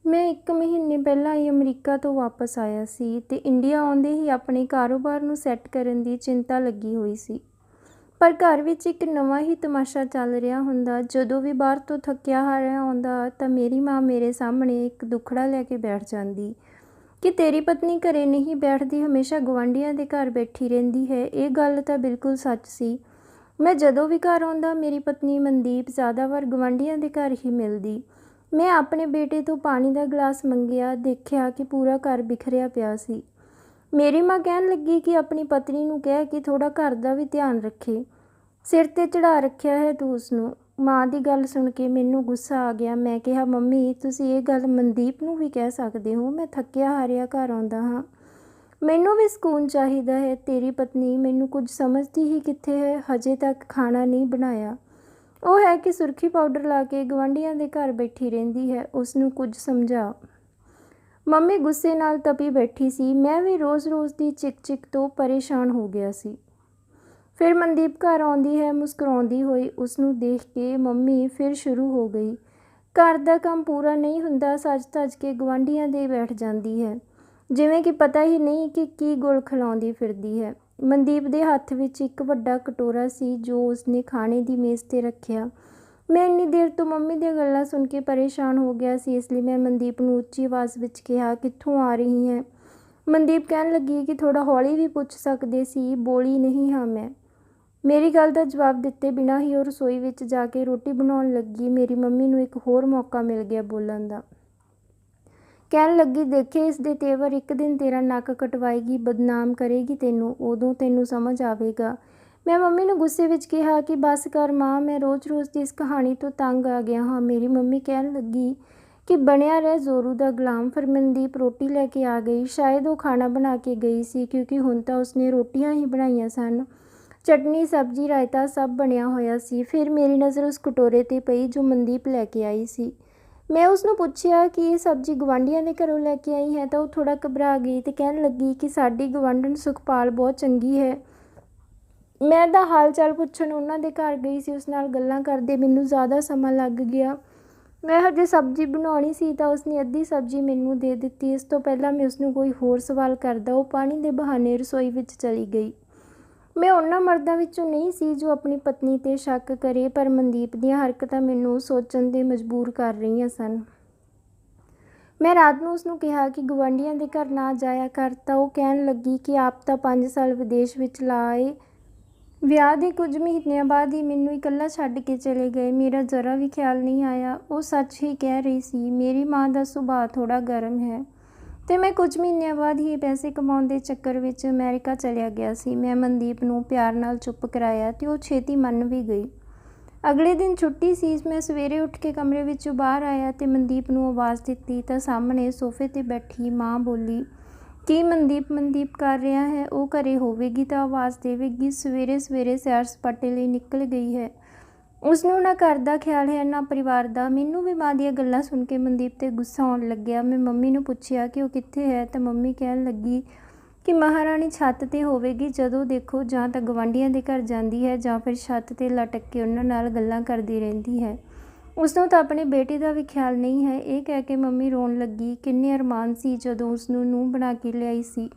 ਮੈਂ 1 ਮਹੀਨੇ ਪਹਿਲਾਂ ਹੀ ਅਮਰੀਕਾ ਤੋਂ ਵਾਪਸ ਆਇਆ ਸੀ ਤੇ ਇੰਡੀਆ ਆਉਂਦੇ ਹੀ ਆਪਣੇ ਕਾਰੋਬਾਰ ਨੂੰ ਸੈੱਟ ਕਰਨ ਦੀ ਚਿੰਤਾ ਲੱਗੀ ਹੋਈ ਸੀ। ਪਰ ਘਰ ਵਿੱਚ ਇੱਕ ਨਵਾਂ ਹੀ ਤਮਾਸ਼ਾ ਚੱਲ ਰਿਹਾ ਹੁੰਦਾ। ਜਦੋਂ ਵੀ ਬਾਹਰ ਤੋਂ ਥੱਕਿਆ ਹਾਰਿਆ ਆਉਂਦਾ ਤਾਂ ਮੇਰੀ ਮਾਂ ਮੇਰੇ ਸਾਹਮਣੇ ਇੱਕ ਦੁੱਖੜਾ ਲੈ ਕੇ ਬੈਠ ਜਾਂਦੀ ਕਿ ਤੇਰੀ ਪਤਨੀ ਘਰੇ ਨਹੀਂ ਬੈਠਦੀ, ਹਮੇਸ਼ਾ ਗੁਆਂਢੀਆਂ ਦੇ ਘਰ ਬੈਠੀ ਰਹਿੰਦੀ ਹੈ। ਇਹ ਗੱਲ ਤਾਂ ਬਿਲਕੁਲ ਸੱਚ ਸੀ। ਮੈਂ ਜਦੋਂ ਵੀ ਘਰ ਆਉਂਦਾ ਮੇਰੀ ਪਤਨੀ ਮਨਦੀਪ ਜ਼ਿਆਦਾਤਰ ਗੁਆਂਢੀਆਂ ਦੇ ਘਰ ਹੀ ਮਿਲਦੀ। ਮੈਂ ਆਪਣੇ ਬੇਟੇ ਤੋਂ ਪਾਣੀ ਦਾ ਗਲਾਸ ਮੰਗਿਆ, ਦੇਖਿਆ ਕਿ ਪੂਰਾ ਘਰ ਬਿਖਰਿਆ ਪਿਆ ਸੀ। ਮੇਰੀ ਮਾਂ ਕਹਿਣ ਲੱਗੀ ਕਿ ਆਪਣੀ ਪਤਨੀ ਨੂੰ ਕਹਿ ਕਿ ਥੋੜ੍ਹਾ ਘਰ ਦਾ ਵੀ ਧਿਆਨ ਰੱਖੇ, ਸਿਰ 'ਤੇ ਚੜ੍ਹਾ ਰੱਖਿਆ ਹੈ ਤੂੰ ਉਸਨੂੰ। ਮਾਂ ਦੀ ਗੱਲ ਸੁਣ ਕੇ ਮੈਨੂੰ ਗੁੱਸਾ ਆ ਗਿਆ। ਮੈਂ ਕਿਹਾ, ਮੰਮੀ ਤੁਸੀਂ ਇਹ ਗੱਲ ਮਨਦੀਪ ਨੂੰ ਵੀ ਕਹਿ ਸਕਦੇ ਹੋ। ਮੈਂ ਥੱਕਿਆ ਹਾਰਿਆ ਘਰ ਆਉਂਦਾ ਹਾਂ, ਮੈਨੂੰ ਵੀ ਸਕੂਨ ਚਾਹੀਦਾ ਹੈ। ਤੇਰੀ ਪਤਨੀ ਮੈਨੂੰ ਕੁਝ ਸਮਝਦੀ ਹੀ ਕਿੱਥੇ ਹੈ। ਹਜੇ ਤੱਕ ਖਾਣਾ ਨਹੀਂ ਬਣਾਇਆ। ਉਹ ਹੈ ਕਿ ਸੁਰਖੀ ਪਾਊਡਰ ਲਾ ਕੇ ਗੁਆਂਢੀਆਂ ਦੇ ਘਰ ਬੈਠੀ ਰਹਿੰਦੀ ਹੈ। ਉਸਨੂੰ ਕੁਝ ਸਮਝਾ। ਮੰਮੀ ਗੁੱਸੇ ਨਾਲ ਤਪੀ ਬੈਠੀ ਸੀ। ਮੈਂ ਵੀ ਰੋਜ਼-ਰੋਜ਼ ਦੀ ਚਿਕ-ਚਿਕ ਤੋਂ ਪਰੇਸ਼ਾਨ ਹੋ ਗਿਆ ਸੀ। ਫਿਰ ਮਨਦੀਪ ਘਰ ਆਉਂਦੀ ਹੈ ਮੁਸਕਰਾਉਂਦੀ ਹੋਈ। ਉਸਨੂੰ ਦੇਖ ਕੇ ਮੰਮੀ ਫਿਰ ਸ਼ੁਰੂ ਹੋ ਗਈ। ਘਰ ਦਾ ਕੰਮ ਪੂਰਾ ਨਹੀਂ ਹੁੰਦਾ, ਸੱਜ-ਧੱਜ ਕੇ ਗੁਆਂਢੀਆਂ ਦੇ ਬੈਠ ਜਾਂਦੀ ਹੈ, ਜਿਵੇਂ ਕਿ ਪਤਾ ਹੀ ਨਹੀਂ ਕਿ ਕੀ ਗੁਲ ਖਿਲਾਉਂਦੀ ਫਿਰਦੀ ਹੈ। ਮਨਦੀਪ ਦੇ ਹੱਥ ਵਿੱਚ ਇੱਕ ਵੱਡਾ ਕਟੋਰਾ ਸੀ ਜੋ ਉਸਨੇ ਖਾਣੇ ਦੀ ਮੇਜ਼ 'ਤੇ ਰੱਖਿਆ। ਮੈਂ ਇੰਨੀ ਦੇਰ ਤੋਂ ਮੰਮੀ ਦੀਆਂ ਗੱਲਾਂ ਸੁਣ ਕੇ ਪਰੇਸ਼ਾਨ ਹੋ ਗਿਆ ਸੀ, ਇਸ ਲਈ ਮੈਂ ਮਨਦੀਪ ਨੂੰ ਉੱਚੀ ਆਵਾਜ਼ ਵਿੱਚ ਕਿਹਾ, ਕਿੱਥੋਂ ਆ ਰਹੀ ਹੈ? ਮਨਦੀਪ ਕਹਿਣ ਲੱਗੀ ਕਿ ਥੋੜ੍ਹਾ ਹੌਲੀ ਵੀ ਪੁੱਛ ਸਕਦੇ ਸੀ, ਬੋਲੀ ਨਹੀਂ ਹਾਂ ਮੈਂ। ਮੇਰੀ ਗੱਲ ਦਾ ਜਵਾਬ ਦਿੱਤੇ ਬਿਨਾਂ ਹੀ ਉਹ ਰਸੋਈ ਵਿੱਚ ਜਾ ਕੇ ਰੋਟੀ ਬਣਾਉਣ ਲੱਗੀ। ਮੇਰੀ ਮੰਮੀ ਨੂੰ ਇੱਕ ਹੋਰ ਮੌਕਾ ਮਿਲ ਗਿਆ ਬੋਲਣ ਦਾ। ਕਹਿਣ ਲੱਗੀ, ਦੇਖੇ ਇਸ ਦੇ ਤੇਵਰ, ਇੱਕ ਦਿਨ ਤੇਰਾ ਨੱਕ ਕਟਵਾਏਗੀ, ਬਦਨਾਮ ਕਰੇਗੀ ਤੈਨੂੰ, ਉਦੋਂ ਤੈਨੂੰ ਸਮਝ ਆਵੇਗਾ। ਮੈਂ ਮੰਮੀ ਨੂੰ ਗੁੱਸੇ ਵਿੱਚ ਕਿਹਾ ਕਿ ਬਸ ਕਰ ਮਾਂ, ਮੈਂ ਰੋਜ਼-ਰੋਜ਼ ਦੀ ਇਸ ਕਹਾਣੀ ਤੋਂ ਤੰਗ ਆ ਗਿਆ ਹਾਂ। ਮੇਰੀ ਮੰਮੀ ਕਹਿਣ ਲੱਗੀ ਕਿ ਬਣਿਆ ਰਹਿ ਜ਼ੋਰੂ ਦਾ ਗੁਲਾਮ। ਫਿਰ ਮਨਦੀਪ ਰੋਟੀ ਲੈ ਕੇ ਆ ਗਈ। ਸ਼ਾਇਦ ਉਹ ਖਾਣਾ ਬਣਾ ਕੇ ਗਈ ਸੀ, ਕਿਉਂਕਿ ਹੁਣ ਤਾਂ ਉਸਨੇ ਰੋਟੀਆਂ ਹੀ ਬਣਾਈਆਂ ਸਨ। ਚਟਨੀ, ਸਬਜ਼ੀ, ਰਾਇਤਾ ਸਭ ਬਣਿਆ ਹੋਇਆ ਸੀ। ਫਿਰ ਮੇਰੀ ਨਜ਼ਰ ਉਸ ਕਟੋਰੇ 'ਤੇ ਪਈ ਜੋ ਮਨਦੀਪ ਲੈ ਕੇ ਆਈ ਸੀ। ਮੈਂ ਉਸਨੂੰ ਪੁੱਛਿਆ ਕਿ ਇਹ ਸਬਜ਼ੀ ਗੁਆਂਢੀਆਂ ਦੇ ਘਰੋਂ ਲੈ ਕੇ ਆਈ ਹੈ ਤਾਂ ਉਹ ਥੋੜ੍ਹਾ ਘਬਰਾ ਗਈ ਅਤੇ ਕਹਿਣ ਲੱਗੀ ਕਿ ਸਾਡੀ ਗੁਆਂਢਣ ਸੁਖਪਾਲ ਬਹੁਤ ਚੰਗੀ ਹੈ। ਮੈਂ ਤਾਂ ਹਾਲ ਚਾਲ ਪੁੱਛਣ ਉਹਨਾਂ ਦੇ ਘਰ ਗਈ ਸੀ। ਉਸ ਨਾਲ ਗੱਲਾਂ ਕਰਦੇ ਮੈਨੂੰ ਜ਼ਿਆਦਾ ਸਮਾਂ ਲੱਗ ਗਿਆ। ਮੈਂ ਹਜੇ ਸਬਜ਼ੀ ਬਣਾਉਣੀ ਸੀ ਤਾਂ ਉਸਨੇ ਅੱਧੀ ਸਬਜ਼ੀ ਮੈਨੂੰ ਦੇ ਦਿੱਤੀ। ਇਸ ਤੋਂ ਪਹਿਲਾਂ ਮੈਂ ਉਸਨੂੰ ਕੋਈ ਹੋਰ ਸਵਾਲ ਕਰਦਾ, ਉਹ ਪਾਣੀ ਦੇ ਬਹਾਨੇ ਰਸੋਈ ਵਿੱਚ ਚਲੀ ਗਈ। ਮੈਂ ਉਹਨਾਂ ਮਰਦਾਂ ਵਿੱਚੋਂ ਨਹੀਂ ਸੀ ਜੋ ਆਪਣੀ ਪਤਨੀ 'ਤੇ ਸ਼ੱਕ ਕਰੇ, ਪਰ ਮਨਦੀਪ ਦੀਆਂ ਹਰਕਤਾਂ ਮੈਨੂੰ ਸੋਚਣ 'ਤੇ ਮਜਬੂਰ ਕਰ ਰਹੀਆਂ ਸਨ। ਮੈਂ ਰਾਤ ਨੂੰ ਉਸਨੂੰ ਕਿਹਾ ਕਿ ਗੁਆਂਢੀਆਂ ਦੇ ਘਰ ਨਾ ਜਾਇਆ ਕਰ ਤਾਂ ਉਹ ਕਹਿਣ ਲੱਗੀ ਕਿ ਆਪ ਤਾਂ 5 ਸਾਲ ਵਿਦੇਸ਼ ਵਿੱਚ ਲਾ ਆਏ। ਵਿਆਹ ਦੇ ਕੁਝ ਮਹੀਨਿਆਂ ਬਾਅਦ ਹੀ ਮੈਨੂੰ ਇਕੱਲਾ ਛੱਡ ਕੇ ਚਲੇ ਗਏ। ਮੇਰਾ ਜ਼ਰਾ ਵੀ ਖਿਆਲ ਨਹੀਂ ਆਇਆ। ਉਹ ਸੱਚ ਹੀ ਕਹਿ ਰਹੀ ਸੀ। ਮੇਰੀ ਮਾਂ ਦਾ ਸੁਭਾਅ ਥੋੜ੍ਹਾ ਗਰਮ ਹੈ ਅਤੇ ਮੈਂ ਕੁਝ ਮਹੀਨਿਆਂ ਬਾਅਦ ਹੀ ਪੈਸੇ ਕਮਾਉਣ ਦੇ ਚੱਕਰ ਵਿੱਚ ਅਮਰੀਕਾ ਚਲਿਆ ਗਿਆ ਸੀ। ਮੈਂ ਮਨਦੀਪ ਨੂੰ ਪਿਆਰ ਨਾਲ ਚੁੱਪ ਕਰਾਇਆ ਅਤੇ ਉਹ ਛੇਤੀ ਮੰਨ ਵੀ ਗਈ। ਅਗਲੇ ਦਿਨ ਛੁੱਟੀ ਸੀ। ਮੈਂ ਸਵੇਰੇ ਉੱਠ ਕੇ ਕਮਰੇ ਵਿੱਚੋਂ ਬਾਹਰ ਆਇਆ ਅਤੇ ਮਨਦੀਪ ਨੂੰ ਆਵਾਜ਼ ਦਿੱਤੀ ਤਾਂ ਸਾਹਮਣੇ ਸੋਫੇ 'ਤੇ ਬੈਠੀ ਮਾਂ ਬੋਲੀ, ਕੀ ਮਨਦੀਪ ਕਰ ਰਿਹਾ ਹੈ? ਉਹ ਘਰੇ ਹੋਵੇਗੀ ਤਾਂ ਆਵਾਜ਼ ਦੇਵੇਗੀ। ਸਵੇਰੇ ਸਵੇਰੇ ਸੈਰ ਸਪਾਟੇ ਲਈ ਨਿਕਲ ਗਈ ਹੈ। ਉਸਨੂੰ ਨਾ ਘਰ ਦਾ ਖਿਆਲ ਹੈ ਨਾ ਪਰਿਵਾਰ ਦਾ। ਮੈਨੂੰ ਵੀ ਮਾਂ ਦੀਆਂ ਗੱਲਾਂ ਸੁਣ ਕੇ ਮਨਦੀਪ 'ਤੇ ਗੁੱਸਾ ਆਉਣ ਲੱਗਿਆ। ਮੈਂ ਮੰਮੀ ਨੂੰ ਪੁੱਛਿਆ ਕਿ ਉਹ ਕਿੱਥੇ ਹੈ ਤਾਂ ਮੰਮੀ ਕਹਿਣ ਲੱਗੀ ਕਿ ਮਹਾਰਾਣੀ ਛੱਤ 'ਤੇ ਹੋਵੇਗੀ। ਜਦੋਂ ਦੇਖੋ ਜਾਂ ਤਾਂ ਗਵਾਂਢੀਆਂ ਦੇ ਘਰ ਜਾਂਦੀ ਹੈ ਜਾਂ ਫਿਰ ਛੱਤ 'ਤੇ ਲਟਕ ਕੇ ਉਹਨਾਂ ਨਾਲ ਗੱਲਾਂ ਕਰਦੀ ਰਹਿੰਦੀ ਹੈ। ਉਸਨੂੰ ਤਾਂ ਆਪਣੇ ਬੇਟੇ ਦਾ ਵੀ ਖਿਆਲ ਨਹੀਂ ਹੈ। ਇਹ ਕਹਿ ਕੇ ਮੰਮੀ ਰੋਣ ਲੱਗੀ। ਕਿੰਨੇ ਅਰਮਾਨ ਸੀ ਜਦੋਂ ਉਸਨੂੰ ਨੂੰਹ ਬਣਾ ਕੇ ਲਿਆਈ ਸੀ।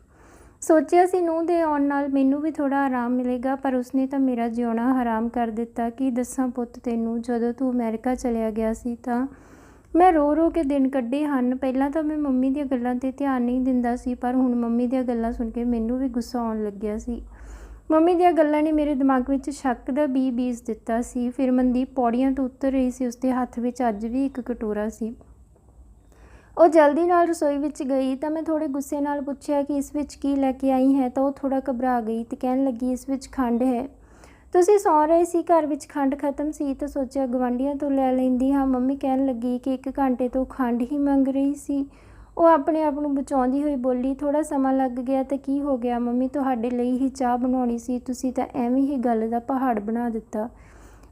ਸੋਚਿਆ ਸੀ ਨੂੰਹ ਦੇ ਆਉਣ ਨਾਲ ਮੈਨੂੰ ਵੀ ਥੋੜ੍ਹਾ ਆਰਾਮ ਮਿਲੇਗਾ, ਪਰ ਉਸਨੇ ਤਾਂ ਮੇਰਾ ਜਿਉਣਾ ਹਰਾਮ ਕਰ ਦਿੱਤਾ। ਕੀ ਦੱਸਾਂ ਪੁੱਤ ਤੈਨੂੰ, ਜਦੋਂ ਤੂੰ ਅਮਰੀਕਾ ਚਲਿਆ ਗਿਆ ਸੀ ਤਾਂ ਮੈਂ ਰੋ ਕੇ ਦਿਨ ਕੱਢੇ ਹਨ। ਪਹਿਲਾਂ ਤਾਂ ਮੈਂ ਮੰਮੀ ਦੀਆਂ ਗੱਲਾਂ 'ਤੇ ਧਿਆਨ ਨਹੀਂ ਦਿੰਦਾ ਸੀ, ਪਰ ਹੁਣ ਮੰਮੀ ਦੀਆਂ ਗੱਲਾਂ ਸੁਣ ਕੇ ਮੈਨੂੰ ਵੀ ਗੁੱਸਾ ਆਉਣ ਲੱਗਿਆ ਸੀ। ਮੰਮੀ ਦੀਆਂ ਗੱਲਾਂ ਨੇ ਮੇਰੇ ਦਿਮਾਗ ਵਿੱਚ ਸ਼ੱਕ ਦਾ ਬੀਜ ਦਿੱਤਾ ਸੀ। ਫਿਰ ਮਨਦੀਪ ਪੌੜੀਆਂ ਤੋਂ ਉਤਰ ਰਹੀ ਸੀ। ਉਸਦੇ ਹੱਥ ਵਿੱਚ ਅੱਜ ਵੀ ਇੱਕ ਕਟੋਰਾ ਸੀ। ਉਹ ਜਲਦੀ ਨਾਲ ਰਸੋਈ ਵਿੱਚ ਗਈ ਤਾਂ ਮੈਂ ਥੋੜ੍ਹੇ ਗੁੱਸੇ ਨਾਲ ਪੁੱਛਿਆ ਕਿ ਇਸ ਵਿੱਚ ਕੀ ਲੈ ਕੇ ਆਈ ਹੈ ਤਾਂ ਉਹ ਥੋੜ੍ਹਾ ਘਬਰਾ ਗਈ ਅਤੇ ਕਹਿਣ ਲੱਗੀ, ਇਸ ਵਿੱਚ ਖੰਡ ਹੈ। ਤੁਸੀਂ ਸੌਂ ਰਹੇ ਸੀ, ਘਰ ਵਿੱਚ ਖੰਡ ਖਤਮ ਸੀ ਤਾਂ ਸੋਚਿਆ ਗੁਆਂਢੀਆਂ ਤੋਂ ਲੈ ਲੈਂਦੀ ਹਾਂ। ਮੰਮੀ ਕਹਿਣ ਲੱਗੀ ਕਿ 1 ਘੰਟੇ ਤੋਂ ਖੰਡ ਹੀ ਮੰਗ ਰਹੀ ਸੀ। ਉਹ ਆਪਣੇ ਆਪ ਨੂੰ ਬਚਾਉਂਦੀ ਹੋਈ ਬੋਲੀ, ਥੋੜ੍ਹਾ ਸਮਾਂ ਲੱਗ ਗਿਆ ਤਾਂ ਕੀ ਹੋ ਗਿਆ ਮੰਮੀ, ਤੁਹਾਡੇ ਲਈ ਹੀ ਚਾਹ ਬਣਾਉਣੀ ਸੀ, ਤੁਸੀਂ ਤਾਂ ਐਵੇਂ ਹੀ ਗੱਲ ਦਾ ਪਹਾੜ ਬਣਾ ਦਿੱਤਾ।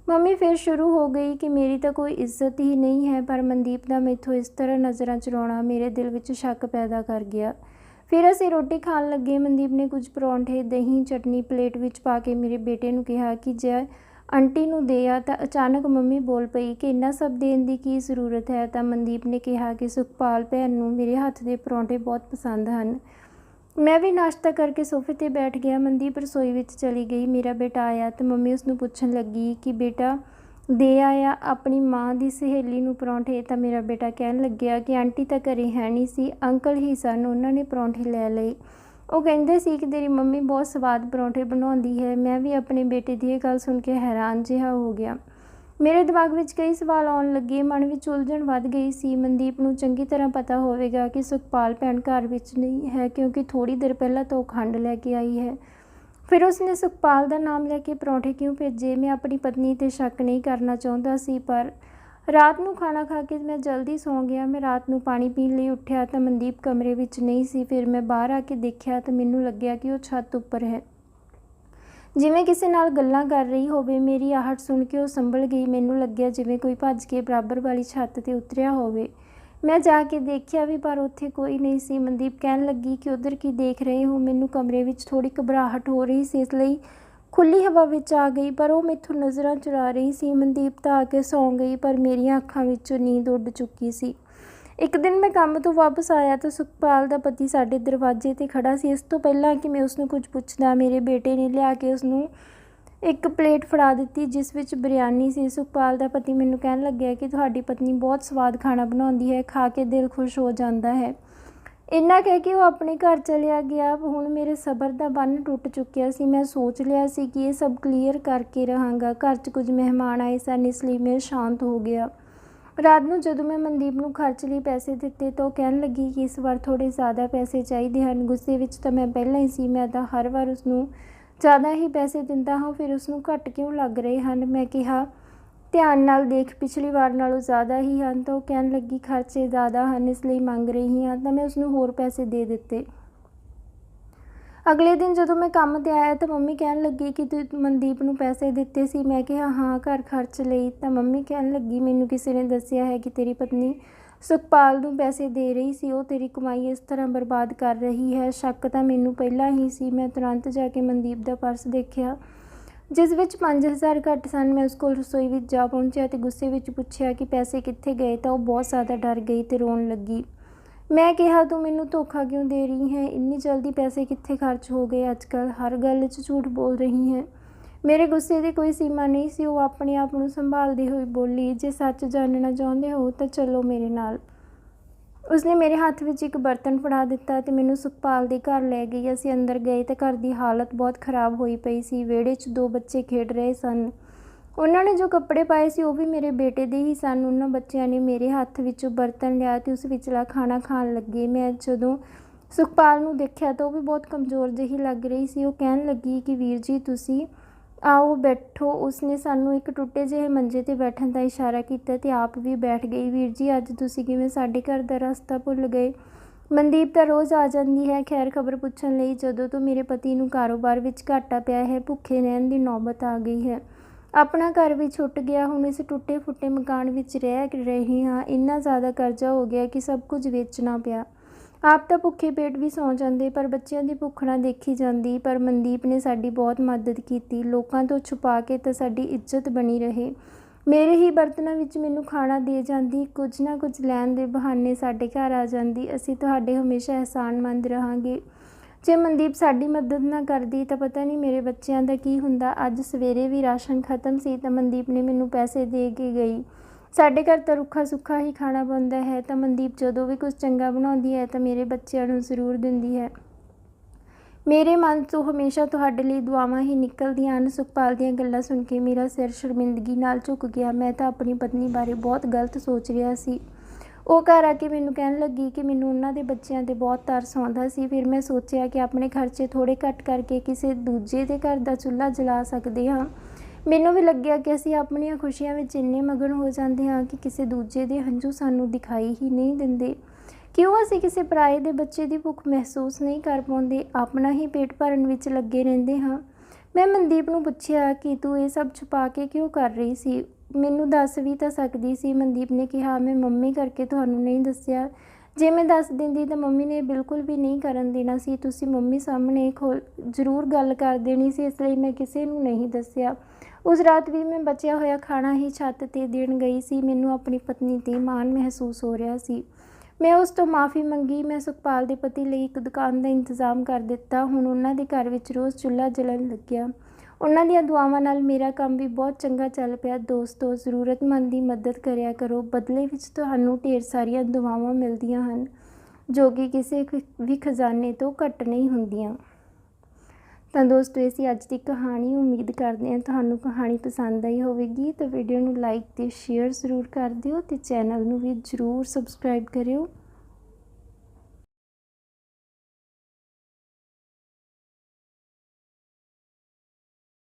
ਮੰਮੀ ਫਿਰ ਸ਼ੁਰੂ ਹੋ ਗਈ ਕਿ ਮੇਰੀ ਤਾਂ ਕੋਈ ਇੱਜ਼ਤ ਹੀ ਨਹੀਂ ਹੈ, ਪਰ ਮਨਦੀਪ ਦਾ ਮੈਥੋਂ ਇਸ ਤਰ੍ਹਾਂ ਨਜ਼ਰਾਂ ਚੁਰਾਉਣਾ ਮੇਰੇ ਦਿਲ ਵਿੱਚ ਸ਼ੱਕ ਪੈਦਾ ਕਰ ਗਿਆ। ਫਿਰ ਅਸੀਂ ਰੋਟੀ ਖਾਣ ਲੱਗੇ। ਮਨਦੀਪ ਨੇ ਕੁਝ ਪਰੌਂਠੇ, ਦਹੀਂ, ਚਟਨੀ ਪਲੇਟ ਵਿੱਚ ਪਾ ਕੇ ਮੇਰੇ ਬੇਟੇ ਨੂੰ ਕਿਹਾ ਕਿ ਜੇ ਆਂਟੀ ਨੂੰ ਦੇ ਆ ਤਾਂ ਅਚਾਨਕ ਮੰਮੀ ਬੋਲ ਪਈ ਕਿ ਇੰਨਾ ਸਭ ਦੇਣ ਦੀ ਕੀ ਜ਼ਰੂਰਤ ਹੈ। ਤਾਂ ਮਨਦੀਪ ਨੇ ਕਿਹਾ ਕਿ ਸੁਖਪਾਲ ਭੈਣ ਨੂੰ ਮੇਰੇ ਹੱਥ ਦੇ ਪਰੌਂਠੇ ਬਹੁਤ ਪਸੰਦ ਹਨ। ਮੈਂ ਵੀ ਨਾਸ਼ਤਾ ਕਰਕੇ ਸੋਫੇ 'ਤੇ ਬੈਠ ਗਿਆ। ਮਨਦੀਪ ਰਸੋਈ ਵਿੱਚ ਚਲੀ ਗਈ। ਮੇਰਾ ਬੇਟਾ ਆਇਆ ਤਾਂ ਮੰਮੀ ਉਸਨੂੰ ਪੁੱਛਣ ਲੱਗੀ ਕਿ ਬੇਟਾ ਦੇ ਆਇਆ ਆਪਣੀ ਮਾਂ ਦੀ ਸਹੇਲੀ ਨੂੰ ਪਰੌਂਠੇ। ਤਾਂ ਮੇਰਾ ਬੇਟਾ ਕਹਿਣ ਲੱਗਿਆ ਕਿ ਆਂਟੀ ਤਾਂ ਘਰੇ ਹੈ ਨਹੀਂ ਸੀ, ਅੰਕਲ ਹੀ ਸਨ, ਉਹਨਾਂ ਨੇ ਪਰੌਂਠੇ ਲੈ ਲਏ। ਉਹ ਕਹਿੰਦੇ ਸੀ ਕਿ ਤੇਰੀ ਮੰਮੀ ਬਹੁਤ ਸਵਾਦ ਪਰੌਂਠੇ ਬਣਾਉਂਦੀ ਹੈ। ਮੈਂ ਵੀ ਆਪਣੇ ਬੇਟੇ ਦੀ ਇਹ ਗੱਲ ਸੁਣ ਕੇ ਹੈਰਾਨ ਜਿਹਾ ਹੋ ਗਿਆ। ਮੇਰੇ ਦਿਮਾਗ ਵਿੱਚ ਕਈ ਸਵਾਲ ਆਉਣ ਲੱਗੇ, ਮਨ ਵਿੱਚ ਉਲਝਣ ਵੱਧ ਗਈ ਸੀ। ਮਨਦੀਪ ਨੂੰ ਚੰਗੀ ਤਰ੍ਹਾਂ ਪਤਾ ਹੋਵੇਗਾ ਕਿ ਸੁਖਪਾਲ ਭੈਣ ਘਰ ਵਿੱਚ ਨਹੀਂ ਹੈ, ਕਿਉਂਕਿ ਥੋੜ੍ਹੀ ਦੇਰ ਪਹਿਲਾਂ ਤਾਂ ਉਹ ਖੰਡ ਲੈ ਕੇ ਆਈ ਹੈ। ਫਿਰ ਉਸਨੇ ਸੁਖਪਾਲ ਦਾ ਨਾਮ ਲੈ ਕੇ ਪਰੌਂਠੇ ਕਿਉਂ ਭੇਜੇ? ਮੈਂ ਆਪਣੀ ਪਤਨੀ 'ਤੇ ਸ਼ੱਕ ਨਹੀਂ ਕਰਨਾ ਚਾਹੁੰਦਾ ਸੀ, ਪਰ ਰਾਤ ਨੂੰ ਖਾਣਾ ਖਾ ਕੇ ਮੈਂ ਜਲਦੀ ਸੌਂ ਗਿਆ। ਮੈਂ ਰਾਤ ਨੂੰ ਪਾਣੀ ਪੀਣ ਲਈ ਉੱਠਿਆ ਤਾਂ ਮਨਦੀਪ ਕਮਰੇ ਵਿੱਚ ਨਹੀਂ ਸੀ। ਫਿਰ ਮੈਂ ਬਾਹਰ ਆ ਕੇ ਦੇਖਿਆ ਤਾਂ ਮੈਨੂੰ ਲੱਗਿਆ ਕਿ ਉਹ ਛੱਤ ਉੱਪਰ ਹੈ, ਜਿਵੇਂ ਕਿਸੇ ਨਾਲ ਗੱਲਾਂ ਕਰ ਰਹੀ ਹੋਵੇ। ਮੇਰੀ ਆਹਟ ਸੁਣ ਕੇ ਉਹ ਸੰਭਲ ਗਈ। ਮੈਨੂੰ ਲੱਗਿਆ ਜਿਵੇਂ ਕੋਈ ਭੱਜ ਕੇ ਬਰਾਬਰ ਵਾਲੀ ਛੱਤ 'ਤੇ ਉਤਰਿਆ ਹੋਵੇ। ਮੈਂ ਜਾ ਕੇ ਦੇਖਿਆ ਵੀ, ਪਰ ਉੱਥੇ ਕੋਈ ਨਹੀਂ ਸੀ। ਮਨਦੀਪ ਕਹਿਣ ਲੱਗੀ ਕਿ ਉੱਧਰ ਕੀ ਦੇਖ ਰਹੇ ਹੋ? ਮੈਨੂੰ ਕਮਰੇ ਵਿੱਚ ਥੋੜ੍ਹੀ ਘਬਰਾਹਟ ਹੋ ਰਹੀ ਸੀ, ਇਸ ਲਈ ਖੁੱਲ੍ਹੀ ਹਵਾ ਵਿੱਚ ਆ ਗਈ, ਪਰ ਉਹ ਮੈਥੋਂ ਨਜ਼ਰਾਂ ਚੁਰਾ ਰਹੀ ਸੀ। ਮਨਦੀਪ ਤਾਂ ਆ ਕੇ ਸੌਂ ਗਈ, ਪਰ ਮੇਰੀਆਂ ਅੱਖਾਂ ਵਿੱਚੋਂ ਨੀਂਦ ਉੱਡ ਚੁੱਕੀ ਸੀ। ਇੱਕ ਦਿਨ ਮੈਂ ਕੰਮ ਤੋਂ ਵਾਪਸ ਆਇਆ ਤਾਂ ਸੁਖਪਾਲ ਦਾ ਪਤੀ ਸਾਡੇ ਦਰਵਾਜ਼ੇ 'ਤੇ ਖੜ੍ਹਾ ਸੀ। ਇਸ ਤੋਂ ਪਹਿਲਾਂ ਕਿ ਮੈਂ ਉਸਨੂੰ ਕੁਝ ਪੁੱਛਦਾ, ਮੇਰੇ ਬੇਟੇ ਨੇ ਲਿਆ ਕੇ ਉਸਨੂੰ ਇੱਕ ਪਲੇਟ ਫੜਾ ਦਿੱਤੀ ਜਿਸ ਵਿੱਚ ਬਿਰਿਆਨੀ ਸੀ। ਸੁਖਪਾਲ ਦਾ ਪਤੀ ਮੈਨੂੰ ਕਹਿਣ ਲੱਗਿਆ ਕਿ ਤੁਹਾਡੀ ਪਤਨੀ ਬਹੁਤ ਸਵਾਦ ਖਾਣਾ ਬਣਾਉਂਦੀ ਹੈ, ਖਾ ਕੇ ਦਿਲ ਖੁਸ਼ ਹੋ ਜਾਂਦਾ ਹੈ। ਇੰਨਾ ਕਹਿ ਕੇ ਉਹ ਆਪਣੇ ਘਰ ਚਲਿਆ ਗਿਆ। ਹੁਣ ਮੇਰੇ ਸਬਰ ਦਾ ਬੰਨ੍ਹ ਟੁੱਟ ਚੁੱਕਿਆ ਸੀ। ਮੈਂ ਸੋਚ ਲਿਆ ਸੀ ਕਿ ਇਹ ਸਭ ਕਲੀਅਰ ਕਰਕੇ ਰਹਾਂਗਾ। ਘਰ 'ਚ ਕੁਝ ਮਹਿਮਾਨ ਆਏ ਸਨ, ਇਸ ਲਈ ਮੈਂ ਸ਼ਾਂਤ ਹੋ ਗਿਆ। ਰਾਤ ਨੂੰ ਜਦੋਂ ਮੈਂ ਮਨਦੀਪ ਨੂੰ ਖਰਚ ਲਈ ਪੈਸੇ ਦਿੱਤੇ ਤਾਂ ਉਹ ਕਹਿਣ ਲੱਗੀ ਕਿ ਇਸ ਵਾਰ ਥੋੜ੍ਹੇ ਜ਼ਿਆਦਾ ਪੈਸੇ ਚਾਹੀਦੇ ਹਨ। ਗੁੱਸੇ ਵਿੱਚ ਤਾਂ ਮੈਂ ਪਹਿਲਾਂ ਹੀ ਸੀ, ਮੈਂ ਤਾਂ ਹਰ ਵਾਰ ਉਸਨੂੰ ਜ਼ਿਆਦਾ ਹੀ ਪੈਸੇ ਦਿੰਦਾ ਹਾਂ, ਫਿਰ ਉਸਨੂੰ ਘੱਟ ਕਿਉਂ ਲੱਗ ਰਹੇ ਹਨ? ਮੈਂ ਕਿਹਾ ਧਿਆਨ ਨਾਲ ਦੇਖ, ਪਿਛਲੀ ਵਾਰ ਨਾਲੋਂ ਜ਼ਿਆਦਾ ਹੀ ਹਨ। ਤਾਂ ਉਹ ਕਹਿਣ ਲੱਗੀ ਖਰਚੇ ਜ਼ਿਆਦਾ ਹਨ, ਇਸ ਲਈ ਮੰਗ ਰਹੀ ਹਾਂ। ਤਾਂ ਮੈਂ ਉਸਨੂੰ ਹੋਰ ਪੈਸੇ ਦੇ ਦਿੱਤੇ। ਅਗਲੇ ਦਿਨ ਜਦੋਂ ਮੈਂ ਕੰਮ 'ਤੇ ਆਇਆ ਤਾਂ ਮੰਮੀ ਕਹਿਣ ਲੱਗੀ ਕਿ ਤੂੰ ਮਨਦੀਪ ਨੂੰ ਪੈਸੇ ਦਿੱਤੇ ਸੀ। ਮੈਂ ਕਿਹਾ ਹਾਂ, ਘਰ ਖਰਚ ਲਈ। ਤਾਂ ਮੰਮੀ ਕਹਿਣ ਲੱਗੀ ਮੈਨੂੰ ਕਿਸੇ ਨੇ ਦੱਸਿਆ ਹੈ ਕਿ ਤੇਰੀ ਪਤਨੀ ਸੁਖਪਾਲ ਨੂੰ ਪੈਸੇ ਦੇ ਰਹੀ ਸੀ, ਉਹ ਤੇਰੀ ਕਮਾਈ ਇਸ ਤਰ੍ਹਾਂ ਬਰਬਾਦ ਕਰ ਰਹੀ ਹੈ। ਸ਼ੱਕ ਤਾਂ ਮੈਨੂੰ ਪਹਿਲਾਂ ਹੀ ਸੀ। ਮੈਂ ਤੁਰੰਤ ਜਾ ਕੇ ਮਨਦੀਪ ਦਾ ਪਰਸ ਦੇਖਿਆ ਜਿਸ ਵਿੱਚ 5000 ਘੱਟ ਸਨ। ਮੈਂ ਉਸ ਕੋਲ ਰਸੋਈ ਵਿੱਚ ਜਾ ਪਹੁੰਚਿਆ ਅਤੇ ਗੁੱਸੇ ਵਿੱਚ ਪੁੱਛਿਆ ਕਿ ਪੈਸੇ ਕਿੱਥੇ ਗਏ? ਤਾਂ ਉਹ ਬਹੁਤ ਜ਼ਿਆਦਾ ਡਰ ਗਈ ਅਤੇ ਰੋਣ ਲੱਗੀ। ਮੈਂ ਕਿਹਾ ਤੂੰ ਮੈਨੂੰ ਧੋਖਾ ਕਿਉਂ ਦੇ ਰਹੀ ਹੈ? ਇੰਨੀ ਜਲਦੀ ਪੈਸੇ ਕਿੱਥੇ ਖਰਚ ਹੋ ਗਏ? ਅੱਜ ਕੱਲ੍ਹ ਹਰ ਗੱਲ 'ਚ ਝੂਠ ਬੋਲ ਰਹੀ ਹੈ। ਮੇਰੇ ਗੁੱਸੇ ਦੀ ਕੋਈ ਸੀਮਾ ਨਹੀਂ ਸੀ। ਉਹ ਆਪਣੇ ਆਪ ਨੂੰ ਸੰਭਾਲਦੀ ਹੋਈ ਬੋਲੀ, ਜੇ ਸੱਚ ਜਾਣਨਾ ਚਾਹੁੰਦੇ ਹੋ ਤਾਂ ਚਲੋ ਮੇਰੇ ਨਾਲ। ਉਸਨੇ ਮੇਰੇ ਹੱਥ ਵਿੱਚ ਇੱਕ ਬਰਤਨ ਫੜਾ ਦਿੱਤਾ ਅਤੇ ਮੈਨੂੰ ਸੁਖਪਾਲ ਦੇ ਘਰ ਲੈ ਗਈ। ਅਸੀਂ ਅੰਦਰ ਗਏ ਤਾਂ ਘਰ ਦੀ ਹਾਲਤ ਬਹੁਤ ਖਰਾਬ ਹੋਈ ਪਈ ਸੀ। ਵਿਹੜੇ 'ਚ 2 ਬੱਚੇ ਖੇਡ ਰਹੇ ਸਨ। ਉਹਨਾਂ ਨੇ ਜੋ ਕੱਪੜੇ ਪਾਏ ਸੀ ਉਹ ਵੀ ਮੇਰੇ ਬੇਟੇ ਦੇ ਹੀ ਸਨ। ਉਹਨਾਂ ਬੱਚਿਆਂ ਨੇ ਮੇਰੇ ਹੱਥ ਵਿੱਚੋਂ ਬਰਤਨ ਲਿਆ ਅਤੇ ਉਸ ਵਿਚਲਾ ਖਾਣਾ ਖਾਣ ਲੱਗੇ। ਮੈਂ ਜਦੋਂ ਸੁਖਪਾਲ ਨੂੰ ਦੇਖਿਆ ਤਾਂ ਉਹ ਵੀ ਬਹੁਤ ਕਮਜ਼ੋਰ ਜਿਹੀ ਲੱਗ ਰਹੀ ਸੀ। ਉਹ ਕਹਿਣ ਲੱਗੀ ਕਿ ਵੀਰ ਜੀ ਤੁਸੀਂ ਆਓ ਬੈਠੋ। ਉਸਨੇ ਸਾਨੂੰ ਇੱਕ ਟੁੱਟੇ ਜਿਹੇ ਮੰਜੇ 'ਤੇ ਬੈਠਣ ਦਾ ਇਸ਼ਾਰਾ ਕੀਤਾ ਅਤੇ ਆਪ ਵੀ ਬੈਠ ਗਈ। ਵੀਰ ਜੀ ਅੱਜ ਤੁਸੀਂ ਕਿਵੇਂ ਸਾਡੇ ਘਰ ਦਾ ਰਸਤਾ ਭੁੱਲ ਗਏ? ਮਨਦੀਪ ਤਾਂ ਰੋਜ਼ ਆ ਜਾਂਦੀ ਹੈ ਖੈਰ ਖਬਰ ਪੁੱਛਣ ਲਈ। ਜਦੋਂ ਤੋਂ ਮੇਰੇ ਪਤੀ ਨੂੰ ਕਾਰੋਬਾਰ ਵਿੱਚ ਘਾਟਾ ਪਿਆ ਹੈ, ਭੁੱਖੇ ਰਹਿਣ ਦੀ ਨੌਬਤ ਆ ਗਈ ਹੈ। ਆਪਣਾ ਘਰ ਵੀ ਛੁੱਟ ਗਿਆ, ਹੁਣ ਇਸ ਟੁੱਟੇ ਫੁੱਟੇ ਮਕਾਨ ਵਿੱਚ ਰਹਿ ਰਹੇ ਹਾਂ। ਇੰਨਾ ਜ਼ਿਆਦਾ ਕਰਜ਼ਾ ਹੋ ਗਿਆ ਕਿ ਸਭ ਕੁਝ ਵੇਚਣਾ ਪਿਆ। ਆਪ ਤਾਂ ਭੁੱਖੇ ਪੇਟ ਵੀ ਸੌਂ ਜਾਂਦੇ, ਪਰ ਬੱਚਿਆਂ ਦੀ ਭੁੱਖ ਨਾ ਦੇਖੀ ਜਾਂਦੀ। ਪਰ ਮਨਦੀਪ ਨੇ ਸਾਡੀ ਬਹੁਤ ਮਦਦ ਕੀਤੀ। ਲੋਕਾਂ ਤੋਂ ਛੁਪਾ ਕੇ ਤਾਂ ਸਾਡੀ ਇੱਜ਼ਤ ਬਣੀ ਰਹੇ। ਮੇਰੇ ਹੀ ਬਰਤਨਾਂ ਵਿੱਚ ਮੈਨੂੰ ਖਾਣਾ ਦੇ ਜਾਂਦੀ, ਕੁਝ ਨਾ ਕੁਝ ਲੈਣ ਦੇ ਬਹਾਨੇ ਸਾਡੇ ਘਰ ਆ ਜਾਂਦੀ। ਅਸੀਂ ਤੁਹਾਡੇ ਹਮੇਸ਼ਾ ਅਹਿਸਾਨਮੰਦ ਰਹਾਂਗੇ। ਜੇ ਮਨਦੀਪ ਸਾਡੀ ਮਦਦ ਨਾ ਕਰਦੀ ਤਾਂ ਪਤਾ ਨਹੀਂ ਮੇਰੇ ਬੱਚਿਆਂ ਦਾ ਕੀ ਹੁੰਦਾ। ਅੱਜ ਸਵੇਰੇ ਵੀ ਰਾਸ਼ਨ ਖਤਮ ਸੀ ਤਾਂ ਮਨਦੀਪ ਨੇ ਮੈਨੂੰ ਪੈਸੇ ਦੇ ਕੇ ਗਈ। ਸਾਡੇ ਘਰ ਤਾਂ ਰੁੱਖਾ ਸੁੱਖਾ ਹੀ ਖਾਣਾ ਬਣਦਾ ਹੈ, ਤਾਂ ਮਨਦੀਪ ਜਦੋਂ ਵੀ ਕੁਝ ਚੰਗਾ ਬਣਾਉਂਦੀ ਹੈ ਤਾਂ ਮੇਰੇ ਬੱਚਿਆਂ ਨੂੰ ਜ਼ਰੂਰ ਦਿੰਦੀ ਹੈ। ਮੇਰੇ ਮਨ ਤੋਂ ਹਮੇਸ਼ਾ ਤੁਹਾਡੇ ਲਈ ਦੁਆਵਾਂ ਹੀ ਨਿਕਲਦੀਆਂ ਹਨ। ਸੁਖਪਾਲ ਦੀਆਂ ਗੱਲਾਂ ਸੁਣ ਕੇ ਮੇਰਾ ਸਿਰ ਸ਼ਰਮਿੰਦਗੀ ਨਾਲ ਝੁਕ ਗਿਆ। ਮੈਂ ਤਾਂ ਆਪਣੀ ਪਤਨੀ ਬਾਰੇ ਬਹੁਤ ਗਲਤ ਸੋਚ ਰਿਹਾ ਸੀ। ਉਹ ਘਰ ਆ ਕੇ ਮੈਨੂੰ ਕਹਿਣ ਲੱਗੀ ਕਿ ਮੈਨੂੰ ਉਹਨਾਂ ਦੇ ਬੱਚਿਆਂ 'ਤੇ ਬਹੁਤ ਤਰਸ ਆਉਂਦਾ ਸੀ। ਫਿਰ ਮੈਂ ਸੋਚਿਆ ਕਿ ਆਪਣੇ ਖਰਚੇ ਥੋੜ੍ਹੇ ਘੱਟ ਕਰਕੇ ਕਿਸੇ ਦੂਜੇ ਦੇ ਘਰ ਦਾ ਚੁੱਲ੍ਹਾ ਜਲਾ ਸਕਦੇ ਹਾਂ। ਮੈਨੂੰ ਵੀ ਲੱਗਿਆ ਕਿ ਅਸੀਂ ਆਪਣੀਆਂ ਖੁਸ਼ੀਆਂ ਵਿੱਚ ਇੰਨੇ ਮਗਨ ਹੋ ਜਾਂਦੇ ਹਾਂ ਕਿ ਕਿਸੇ ਦੂਜੇ ਦੇ ਹੰਝੂ ਸਾਨੂੰ ਦਿਖਾਈ ਹੀ ਨਹੀਂ ਦਿੰਦੇ। ਕਿਉਂ ਅਸੀਂ ਕਿਸੇ ਪਰਾਏ ਦੇ ਬੱਚੇ ਦੀ ਭੁੱਖ ਮਹਿਸੂਸ ਨਹੀਂ ਕਰ ਪਾਉਂਦੇ, ਆਪਣਾ ਹੀ ਪੇਟ ਭਰਨ ਵਿੱਚ ਲੱਗੇ ਰਹਿੰਦੇ ਹਾਂ। ਮੈਂ ਮਨਦੀਪ ਨੂੰ ਪੁੱਛਿਆ ਕਿ ਤੂੰ ਇਹ ਸਭ ਛੁਪਾ ਕੇ ਕਿਉਂ ਕਰ ਰਹੀ ਸੀ? ਮੈਨੂੰ ਦੱਸ ਵੀ ਤਾਂ ਸਕਦੀ ਸੀ। ਮਨਦੀਪ ਨੇ ਕਿਹਾ ਮੈਂ ਮੰਮੀ ਕਰਕੇ ਤੁਹਾਨੂੰ ਨਹੀਂ ਦੱਸਿਆ। ਜੇ ਮੈਂ ਦੱਸ ਦਿੰਦੀ ਤਾਂ ਮੰਮੀ ਨੇ ਬਿਲਕੁਲ ਵੀ ਨਹੀਂ ਕਰਨ ਦੇਣਾ ਸੀ। ਤੁਸੀਂ ਮੰਮੀ ਸਾਹਮਣੇ ਜ਼ਰੂਰ ਗੱਲ ਕਰ ਦੇਣੀ ਸੀ, ਇਸ ਲਈ ਮੈਂ ਕਿਸੇ ਨੂੰ ਨਹੀਂ ਦੱਸਿਆ। ਉਸ ਰਾਤ ਵੀ ਮੈਂ ਬਚਿਆ ਹੋਇਆ ਖਾਣਾ ਹੀ ਛੱਤ 'ਤੇ ਦੇਣ ਗਈ ਸੀ। ਮੈਨੂੰ ਆਪਣੀ ਪਤਨੀ 'ਤੇ ਮਾਣ ਮਹਿਸੂਸ ਹੋ ਰਿਹਾ ਸੀ। ਮੈਂ ਉਸ ਤੋਂ ਮਾफ़ੀ ਮੰਗੀ। ਮੈਂ ਸੁਖਪਾਲ ਦੇ ਪਤੀ ਲਈ ਇੱਕ ਦੁਕਾਨ ਦਾ ਇੰਤਜ਼ਾਮ ਕਰ ਦਿੱਤਾ। ਹੁਣ ਉਹਨਾਂ ਦੇ ਘਰ ਵਿੱਚ ਰੋਜ਼ ਚੁੱਲ੍ਹਾ ਜਲਣ ਲੱਗਿਆ। ਉਹਨਾਂ ਦੀਆਂ ਦੁਆਵਾਂ ਨਾਲ ਮੇਰਾ ਕੰਮ ਵੀ ਬਹੁਤ ਚੰਗਾ ਚੱਲ ਪਿਆ। ਦੋਸਤੋ, ਜ਼ਰੂਰਤਮੰਦ ਦੀ ਮਦਦ ਕਰਿਆ ਕਰੋ। ਬਦਲੇ ਵਿੱਚ ਤੁਹਾਨੂੰ ਢੇਰ ਸਾਰੀਆਂ ਦੁਆਵਾਂ ਮਿਲਦੀਆਂ ਹਨ, ਜੋ ਕਿ ਕਿਸੇ ਵੀ ਖਜ਼ਾਨੇ ਤੋਂ ਘੱਟ ਨਹੀਂ ਹੁੰਦੀਆਂ। ਤਾਂ ਦੋਸਤੋ, ਇਹ ਸੀ ਅੱਜ ਦੀ ਕਹਾਣੀ। ਉਮੀਦ ਕਰਦੇ ਹਾਂ ਤੁਹਾਨੂੰ ਕਹਾਣੀ ਪਸੰਦ ਆਈ ਹੋਵੇਗੀ। ਤਾਂ ਵੀਡੀਓ ਨੂੰ ਲਾਈਕ ਅਤੇ ਸ਼ੇਅਰ ਜ਼ਰੂਰ ਕਰ ਦਿਓ ਅਤੇ ਚੈਨਲ ਨੂੰ ਵੀ ਜ਼ਰੂਰ ਸਬਸਕ੍ਰਾਈਬ ਕਰਿਓ।